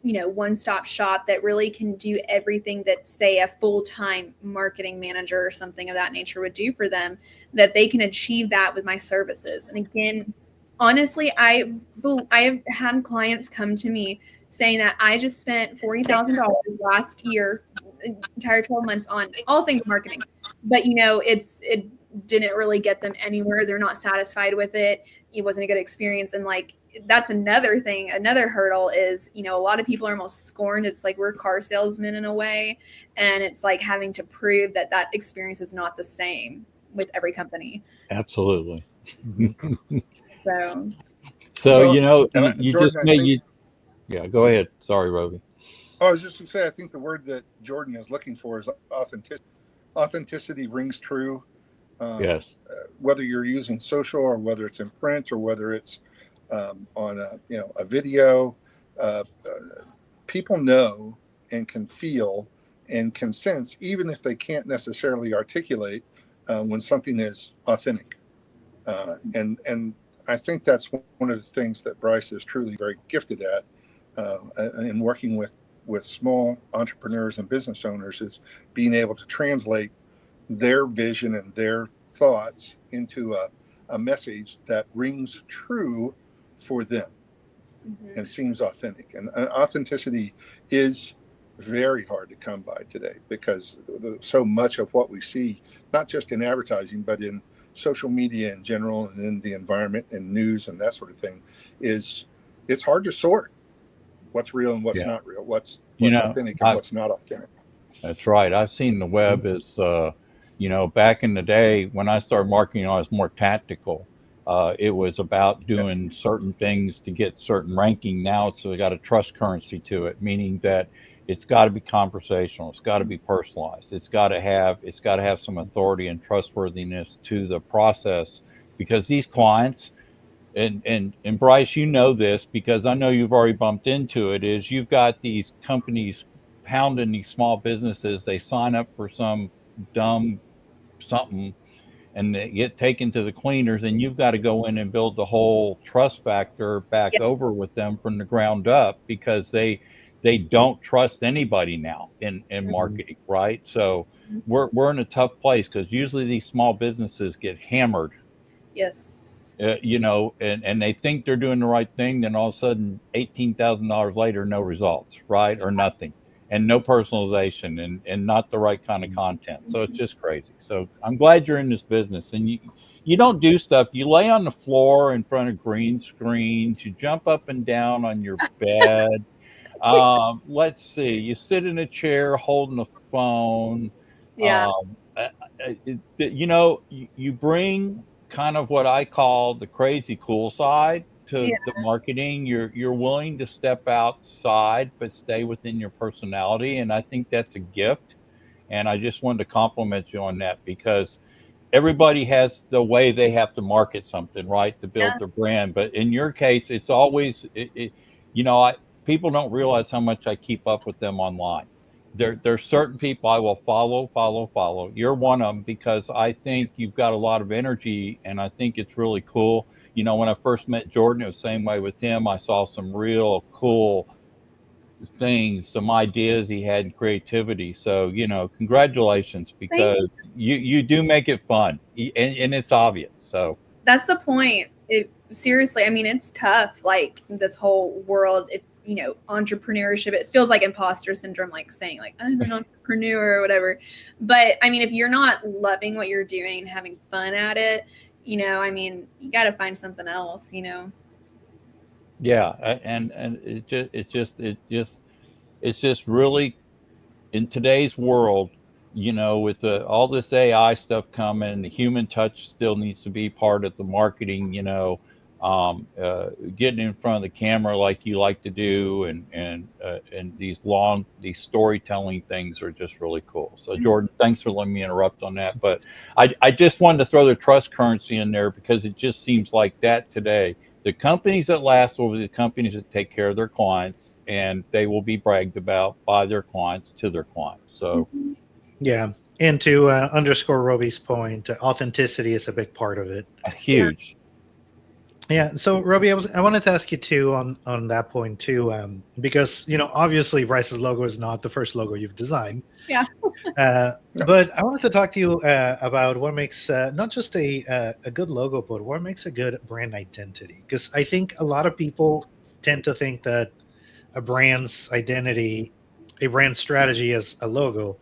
one-stop shop that really can do everything that, say, a full-time marketing manager or something of that nature would do for them, that they can achieve that with my services. And again, honestly, I have had clients come to me saying that I just spent $40,000 last year, entire 12 months on all things marketing, but it didn't really get them anywhere. They're not satisfied with it. It wasn't a good experience. And like, that's another thing. Another hurdle is, a lot of people are almost scorned. It's like we're car salesmen in a way. And it's like having to prove that experience is not the same with every company. Absolutely. So you Jordan, just made yeah, go ahead. Sorry, Roby. I was just going to say, I think the word that Jordan is looking for is authenticity. Authenticity rings true. Yes. Whether you're using social or whether it's in print or whether it's on a video, people know and can feel and can sense, even if they can't necessarily articulate, when something is authentic. And I think that's one of the things that Bryce is truly very gifted at in working with small entrepreneurs and business owners, is being able to translate their vision and their thoughts into a message that rings true for them and seems authentic. And authenticity is very hard to come by today, because so much of what we see, not just in advertising, but in social media in general, and then the environment and news and that sort of thing, is it's hard to sort what's real and what's not real, what's authentic and what's not authentic. That's right. I've seen the web as, back in the day when I started marketing, I was more tactical. It was about doing certain things to get certain ranking. Now it's got a trust currency to it, meaning that it's got to be conversational. It's got to be personalized. It's got to have some authority and trustworthiness to the process, because these clients, and Bryce, you know this because I know you've already bumped into it, is you've got these companies pounding these small businesses. They sign up for some dumb something and they get taken to the cleaners, and you've got to go in and build the whole trust factor back over with them from the ground up, because they don't trust anybody now in marketing, right? So we're in a tough place, because usually these small businesses get hammered. Yes. And they think they're doing the right thing, then all of a sudden $18,000 later, no results, right? Or nothing, and no personalization, and not the right kind of content. So it's just crazy. So I'm glad you're in this business, and you don't do stuff. You lay on the floor in front of green screens, you jump up and down on your bed. Let's see, you sit in a chair holding a phone. Yeah. You bring kind of what I call the crazy cool side to the marketing. You're willing to step outside but stay within your personality, and I think that's a gift. And I just wanted to compliment you on that, because everybody has the way they have to market something, right, to build their brand. But in your case, it's always people don't realize how much I keep up with them online. There's certain people I will follow. You're one of them, because I think you've got a lot of energy, and I think it's really cool. When I first met Jordan, it was the same way with him. I saw some real cool things, some ideas he had, and creativity. So, congratulations, because you do make it fun, and it's obvious. So that's the point. Seriously, I mean, it's tough, like this whole world. Entrepreneurship, it feels like imposter syndrome, like saying like I'm an entrepreneur or whatever. But I mean, if you're not loving what you're doing and having fun at it, I mean, you got to find something else, Yeah, and it's just really, in today's world, with all this AI stuff coming, the human touch still needs to be part of the marketing. Getting in front of the camera like you like to do, and these storytelling things are just really cool. So Jordan, thanks for letting me interrupt on that. But I just wanted to throw the trust currency in there, because it just seems like that today. The companies that last will be the companies that take care of their clients, and they will be bragged about by their clients to their clients. So yeah. And to underscore Roby's point, authenticity is a big part of it. Huge. Yeah. So Roby, I wanted to ask you too on that point too, because obviously Bryce's logo is not the first logo you've designed. Yeah. But I wanted to talk to you about what makes not just a good logo, but what makes a good brand identity. Because I think a lot of people tend to think that a brand's identity, a brand strategy is a logo.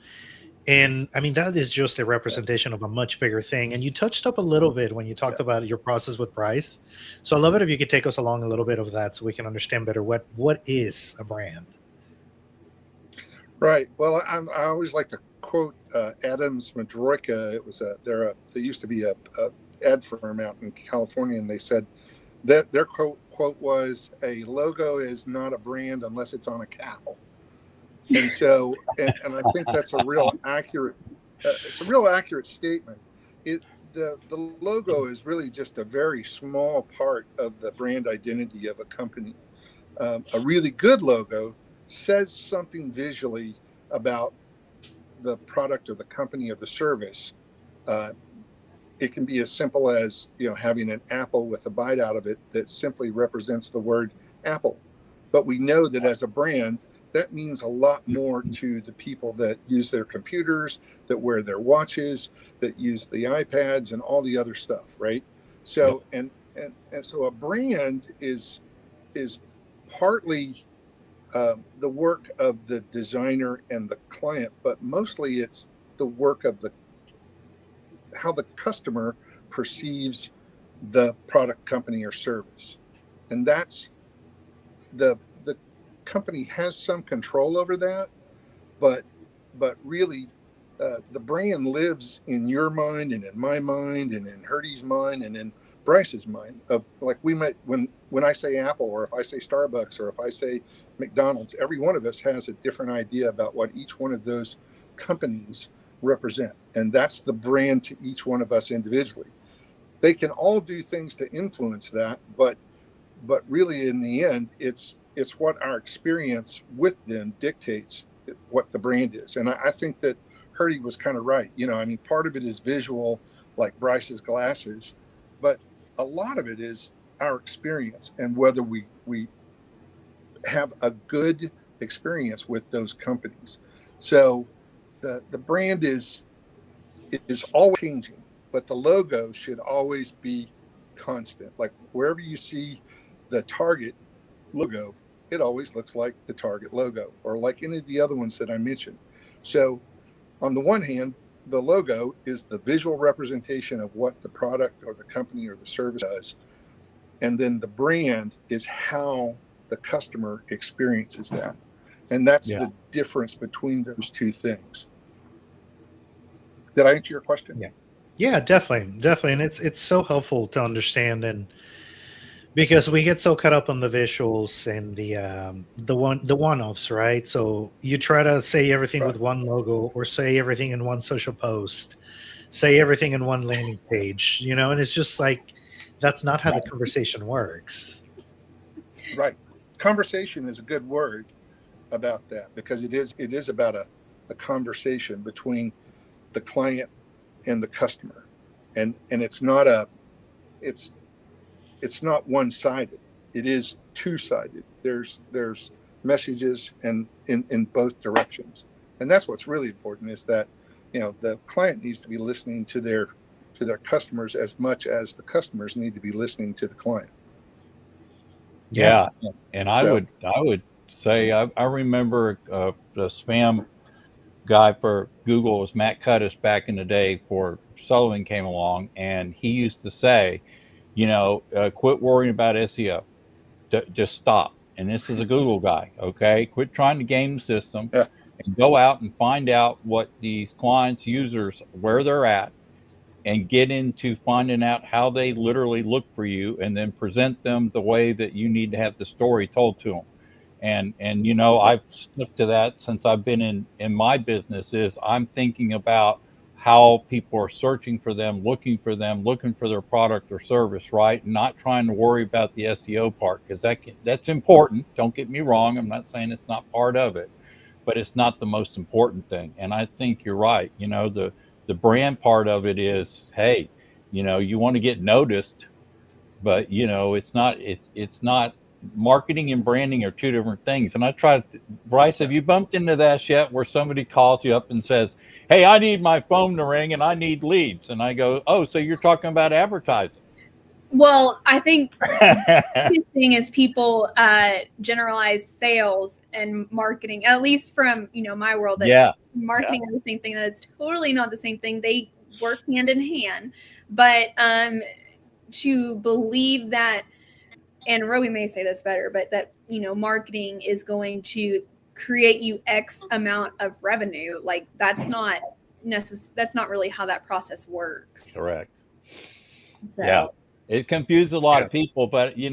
And I mean, that is just a representation of a much bigger thing. And you touched up a little bit when you talked about your process with Bryce. So I love it if you could take us along a little bit of that, so we can understand better what is a brand. Right. Well, I always like to quote Adams Madroika. It was they used to be a ad firm out in California, and they said that their quote was, "A logo is not a brand unless it's on a cow." And so, and I think that's a real accurate. It's a real accurate statement. The logo is really just a very small part of the brand identity of a company. A really good logo says something visually about the product or the company or the service. It can be as simple as having an apple with a bite out of it that simply represents the word apple. But we know that as a brand, that means a lot more to the people that use their computers, that wear their watches, that use the iPads and all the other stuff, right? So and so a brand is partly the work of the designer and the client, but mostly it's the work of how the customer perceives the product, company, or service. And that's the company has some control over that, but really the brand lives in your mind and in my mind and in Herdy's mind and in Bryce's mind. Of like, we might, when I say Apple, or if I say Starbucks, or if I say McDonald's, every one of us has a different idea about what each one of those companies represent, and that's the brand to each one of us individually. They can all do things to influence that, but really in the end, it's what our experience with them dictates what the brand is. And I think that Herdy was kind of right. I mean, part of it is visual, like Bryce's glasses, but a lot of it is our experience and whether we have a good experience with those companies. So the brand is always changing, but the logo should always be constant. Like wherever you see the Target logo, it always looks like the Target logo, or like any of the other ones that I mentioned. So on the one hand, the logo is the visual representation of what the product or the company or the service does. And then the brand is how the customer experiences that. And that's the difference between those two things. Did I answer your question? Yeah, definitely. And it's so helpful to understand, and because we get so caught up on the visuals and the one-offs, right? So you try to say everything with one logo, or say everything in one social post, say everything in one landing page, and it's just like, that's not how the conversation works. Right. Conversation is a good word about that, because it is about a conversation between the client and the customer, and it's not one-sided. It is two-sided. There's messages and in both directions, and that's what's really important, is that the client needs to be listening to their customers as much as the customers need to be listening to the client. Yeah. And I would say I remember the spam guy for Google was Matt Cuttis back in the day before Sullivan came along, and he used to say, quit worrying about SEO. Just stop. And this is a Google guy, okay? Quit trying to game the system and go out and find out what these clients, users, where they're at, and get into finding out how they literally look for you, and then present them the way that you need to have the story told to them. And I've stuck to that since I've been in my business. Is I'm thinking about how people are searching for them, looking for their product or service, right? And not trying to worry about the SEO part, because that's important. Don't get me wrong. I'm not saying it's not part of it, but it's not the most important thing. And I think you're right. The brand part of it is, hey, you want to get noticed, but it's not. Marketing and branding are two different things. And I tried, Bryce, have you bumped into that yet, where somebody calls you up and says, hey, I need my phone to ring and I need leads? And I go, oh, so you're talking about advertising? Well, I think the thing is, people generalize sales and marketing, at least from my world. That's marketing is the same thing. That is totally not the same thing. They work hand in hand. But to believe that, and Roby may say this better, but that marketing is going to create you X amount of revenue, like that's not really how that process works. Correct. So. Yeah. It confused a lot of people, but you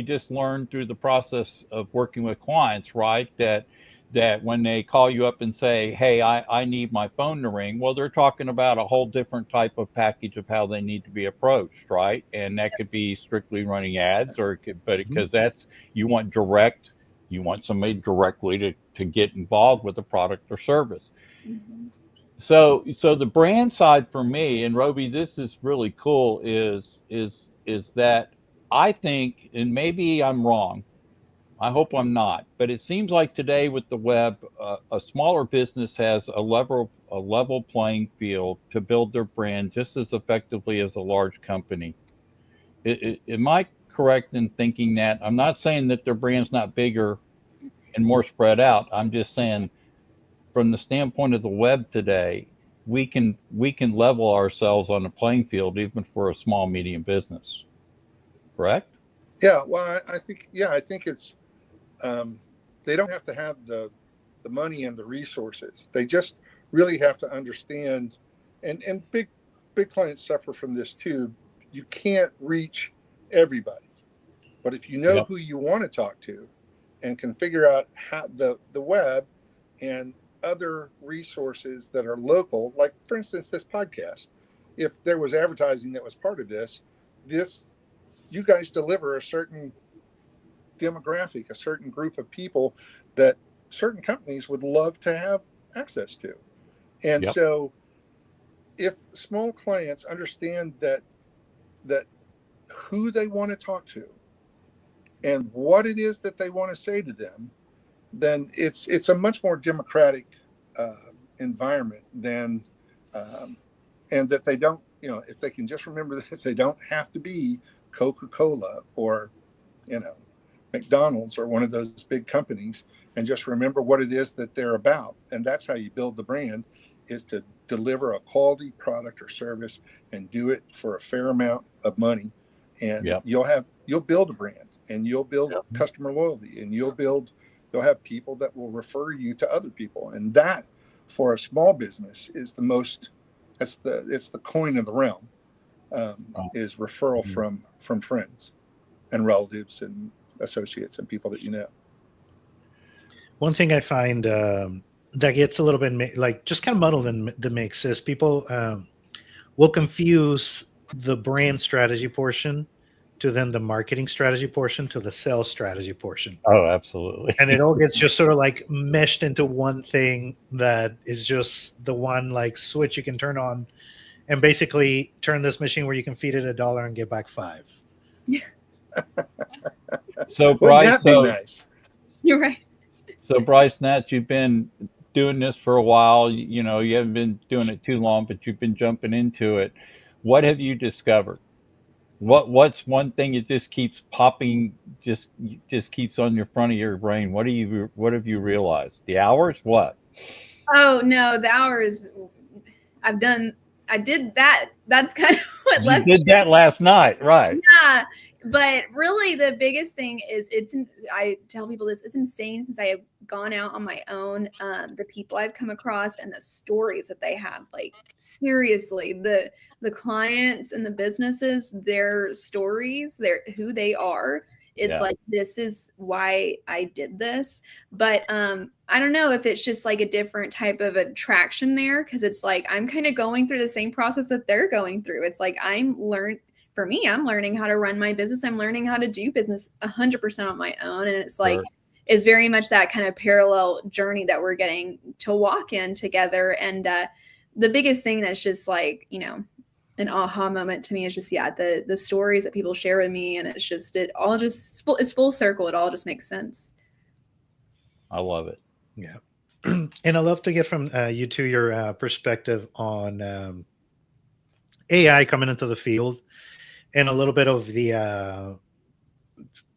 just learn through the process of working with clients, right? That when they call you up and say, hey, I need my phone to ring, well, they're talking about a whole different type of package of how they need to be approached, right? And that could be strictly running ads, or because you want somebody directly to get involved with the product or service. Mm-hmm. So the brand side for me, and Roby, this is really cool, is that I think, and maybe I'm wrong, I hope I'm not, but it seems like today with the web, a smaller business has a level playing field to build their brand just as effectively as a large company. Am I correct in thinking that? I'm not saying that their brand's not bigger and more spread out. I'm just saying, from the standpoint of the web today, we can level ourselves on the playing field even for a small medium business. Correct? Yeah. Well, I think it's they don't have to have the money and the resources. They just really have to understand, and big clients suffer from this too. You can't reach everybody, but if you know Yep. who you want to talk to and can figure out how the web and other resources that are local, like for instance this podcast, if there was advertising that was part of this, you guys deliver a certain demographic, a certain group of people that certain companies would love to have access to. And Yep. so if small clients understand that who they want to talk to and what it is that they want to say to them, then it's a much more democratic environment than and that they don't, if they can just remember that they don't have to be Coca-Cola or McDonald's or one of those big companies, and just remember what it is that they're about. And that's how you build the brand, is to deliver a quality product or service and do it for a fair amount of money. And Yep. you'll build a brand, and you'll build Yep. customer loyalty, and you'll have people that will refer you to other people. And that, for a small business, is it's the coin of the realm, is referral from friends and relatives and associates and people that you know. One thing I find that gets a little bit like just kind of muddled in the mix is people will confuse the brand strategy portion to then the marketing strategy portion to the sales strategy portion. Oh, absolutely. And it all gets just sort of like meshed into one thing that is just the one like switch you can turn on and basically turn this machine where you can feed it $1 and get back $5. So Wouldn't Bryce, that be nice? You're right. so Bryce, Nat, you've been doing this for a while. You haven't been doing it too long, but you've been jumping into it. What have you discovered? What's one thing that just keeps popping, just keeps on your front of your brain? What have you realized? The hours? What? Oh no, the hours I did that. That's kind of what You left. did that last night, right? Yeah, but really the biggest thing is I tell people this, it's insane since I have gone out on my own, the people I've come across and the stories that they have. Like seriously, the clients and the businesses, their stories, who they are. It's Yeah. like, this is why I did this. But I don't know if it's just like a different type of attraction there, because it's like I'm kind of going through the same process that they're going through. It's like I'm learning how to run my business. I'm learning how to do business 100% on my own. And it's like, Sure. it's very much that kind of parallel journey that we're getting to walk in together. And the biggest thing that's just like, an aha moment to me is just, the stories that people share with me. And it's full circle. It all just makes sense. I love it. Yeah. And I love to get from you two your perspective on AI coming into the field and a little bit of the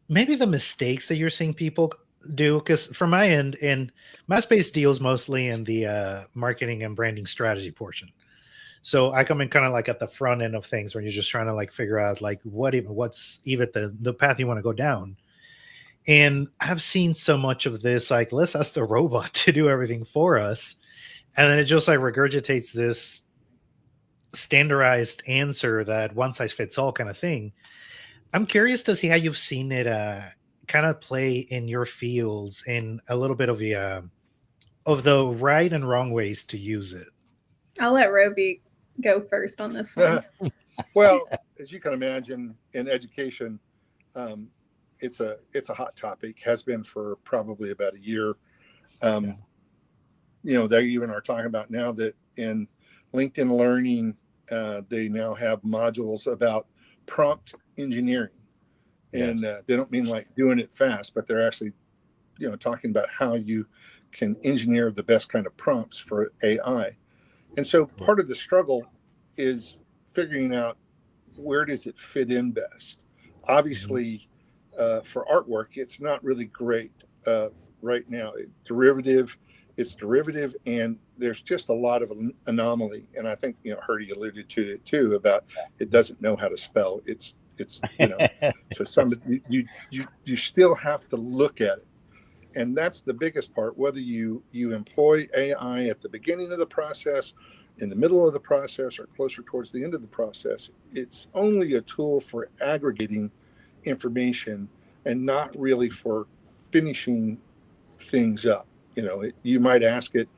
maybe the mistakes that you're seeing people do. Because from my end, in my space deals mostly in the marketing and branding strategy portion. So I come in kind of like at the front end of things where you're just trying to like figure out like what's even the path you want to go down. And I've seen so much of this, like, let's ask the robot to do everything for us. And then it just like regurgitates this standardized answer that one size fits all kind of thing. I'm curious to see how you've seen it kind of play in your fields and a little bit of the right and wrong ways to use it. I'll let Robee go first on this one. Well, as you can imagine, in education, it's a hot topic, has been for probably about a year. They even are talking about now that in LinkedIn Learning, they now have modules about prompt engineering. And they don't mean like doing it fast, but they're actually, talking about how you can engineer the best kind of prompts for AI. And so part of the struggle is figuring out where does it fit in best. Obviously, for artwork, it's not really great right now. Derivative it's derivative, and there's just a lot of anomaly. And I think, Herdy alluded to it too, about it doesn't know how to spell. It's so somebody, you still have to look at it. And that's the biggest part, whether you employ AI at the beginning of the process, in the middle of the process, or closer towards the end of the process. It's only a tool for aggregating information and not really for finishing things up. You might ask it,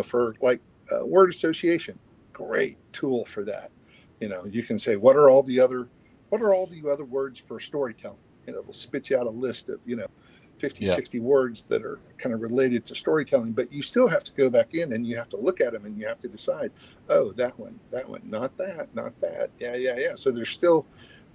for like word association, great tool for that. You can say, what are all the other words for storytelling? It'll spit you out a list of, 50, 60 words that are kind of related to storytelling, but you still have to go back in and you have to look at them and you have to decide, oh, that one, not that. Yeah. So there's still,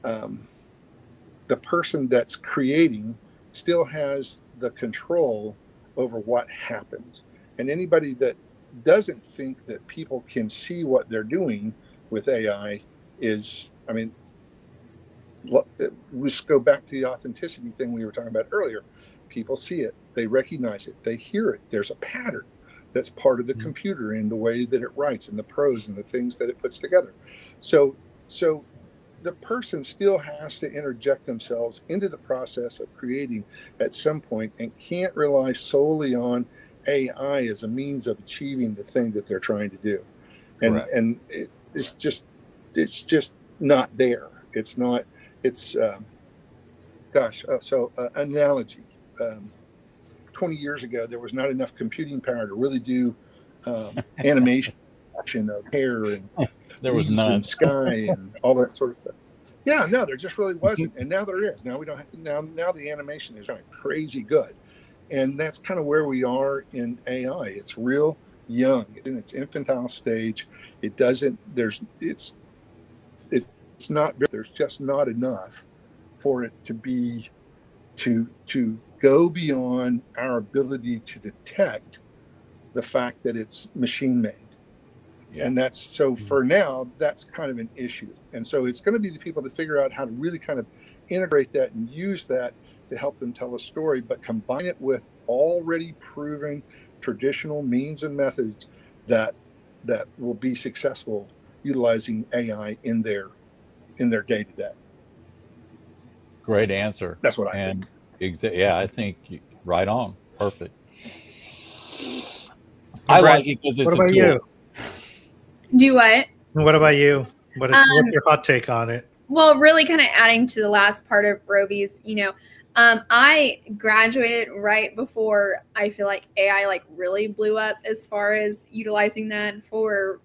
the person that's creating still has the control over what happens. And anybody that doesn't think that people can see what they're doing with AI is, let's go back to the authenticity thing we were talking about earlier. People see it, they recognize it, they hear it. There's a pattern that's part of the computer in the way that it writes and the prose and the things that it puts together. So the person still has to interject themselves into the process of creating at some point, and can't rely solely on AI as a means of achieving the thing that they're trying to do. And it's just not there. It's not. It's analogy. 20 years ago, there was not enough computing power to really do animation of hair and there was none. And sky and all that sort of stuff. Yeah, no, there just really wasn't. And now there is. Now we don't. Now the animation is crazy good, and that's kind of where we are in AI. It's real young. It's in its infantile stage. It doesn't. It's not. There's just not enough for it to be to go beyond our ability to detect the fact that it's machine made. Yeah. And that's so for now, that's kind of an issue. And so it's going to be the people that figure out how to really kind of integrate that and use that to help them tell a story, but combine it with already proven traditional means and methods that will be successful utilizing AI in their day-to-day. Great answer. That's what I think. I think right on. Perfect. I like it because it's what about you? Do what? What about you? What's your hot take on it? Well, really kind of adding to the last part of Roby's, I graduated right before I feel like AI really blew up as far as utilizing that for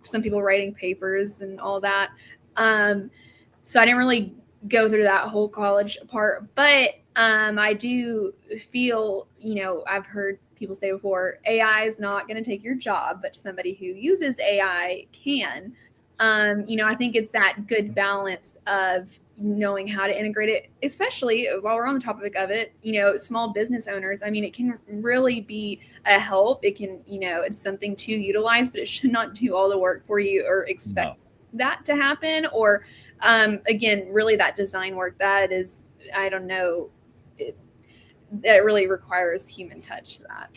some people writing papers and all that. So I didn't really go through that whole college part, but I do feel, I've heard people say before, AI is not going to take your job, but somebody who uses AI can. I think it's that good balance of knowing how to integrate it, especially while we're on the topic of it, small business owners. It can really be a help. It can, it's something to utilize, but it should not do all the work for you or expect that to happen. Or again, really that design work that is, I don't know, that really requires human touch to that.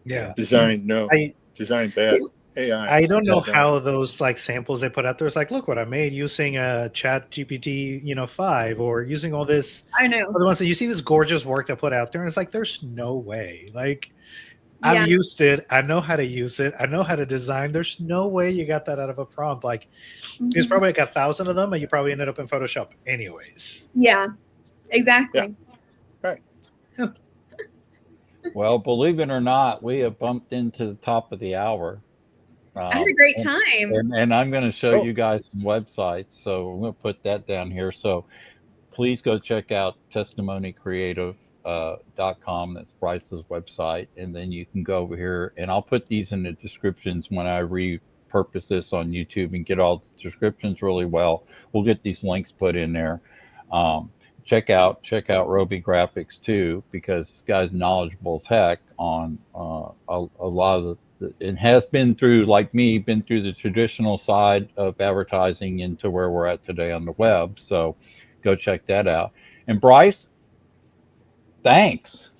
Yeah. Design bad. AI. I don't know how those samples they put out there is look what I made using Chat GPT 5 or using all this. I know. The ones that you see this gorgeous work they put out there, and it's there's no way. I've used it. I know how to use it. I know how to design. There's no way you got that out of a prompt. There's probably 1,000 of them, and you probably ended up in Photoshop anyways. Yeah, exactly. Yeah. Right. Well, believe it or not, we have bumped into the top of the hour. I had a great time. And I'm going to show you guys some websites. So I'm going to put that down here. So please go check out TestimonyCreative.com. That's Bryce's website. And then you can go over here, and I'll put these in the descriptions when I repurpose this on YouTube and get all the descriptions really well. We'll get these links put in there. Check out Robee Graffrix too, because this guy's knowledgeable as heck on a lot of it has been through, like me, been through the traditional side of advertising into where we're at today on the web. So go check that out. And Bryce, thanks.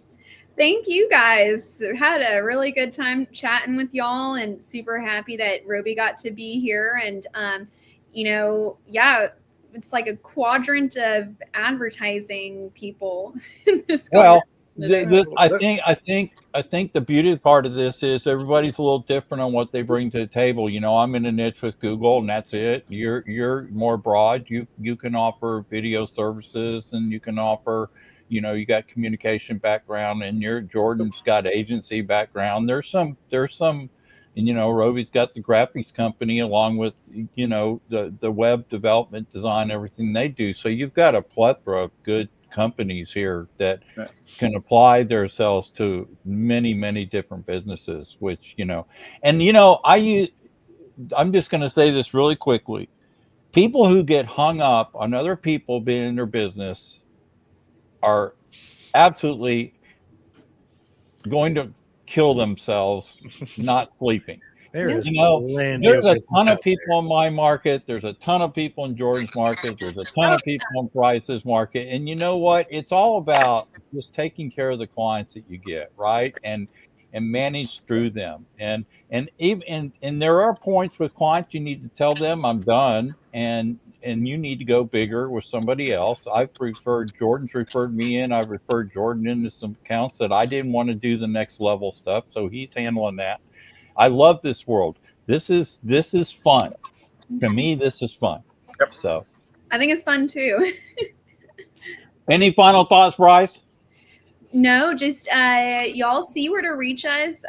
Thank you guys. Had a really good time chatting with y'all, and super happy that Roby got to be here. And, yeah, it's like a quadrant of advertising people in this. Well, conversation. I think the beauty part of this is everybody's a little different on what they bring to the table. I'm in a niche with Google, and that's it. You're more broad. You can offer video services, and you can offer, you got communication background, and Jordan's got agency background. There's some, and Roby's got the graphics company along with the web development, design, everything they do. So you've got a plethora of good companies here that can apply themselves to many, many different businesses, which, and I'm just going to say this really quickly. People who get hung up on other people being in their business are absolutely going to kill themselves not sleeping. There's a ton of people in my market. There's a ton of people in Jordan's market. There's a ton of people in Bryce's market. And you know what? It's all about just taking care of the clients that you get, right? And manage through them. And there are points with clients you need to tell them I'm done, and you need to go bigger with somebody else. Jordan's referred me in. I've referred Jordan into some accounts that I didn't want to do the next level stuff, so he's handling that. I love this world. This is fun. To me, this is fun. Yep. So I think it's fun too. any final thoughts, Bryce? No, just y'all see where to reach us.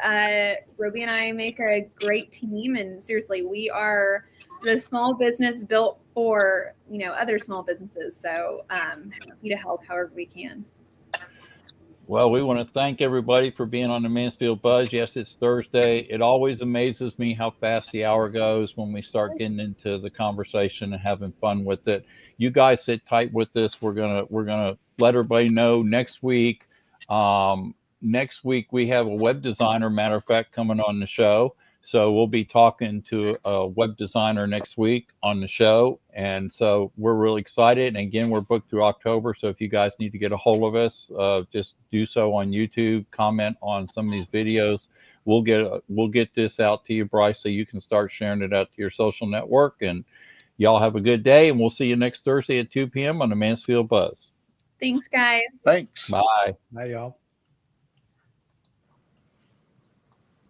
Roby and I make a great team, and seriously, we are the small business built for other small businesses. So happy to help however we can. Well, we want to thank everybody for being on the Mansfield Buzz. Yes, it's Thursday. It always amazes me how fast the hour goes when we start getting into the conversation and having fun with it. You guys sit tight with this. We're gonna let everybody know next week. Next week we have a web designer, matter of fact, coming on the show. So we'll be talking to a web designer next week on the show. And so we're really excited. And again, we're booked through October. So if you guys need to get a hold of us, just do so on YouTube, comment on some of these videos. We'll get this out to you, Bryce, so you can start sharing it out to your social network. And y'all have a good day. And we'll see you next Thursday at 2 p.m. on the Mansfield Buzz. Thanks, guys. Thanks. Bye. Bye, y'all.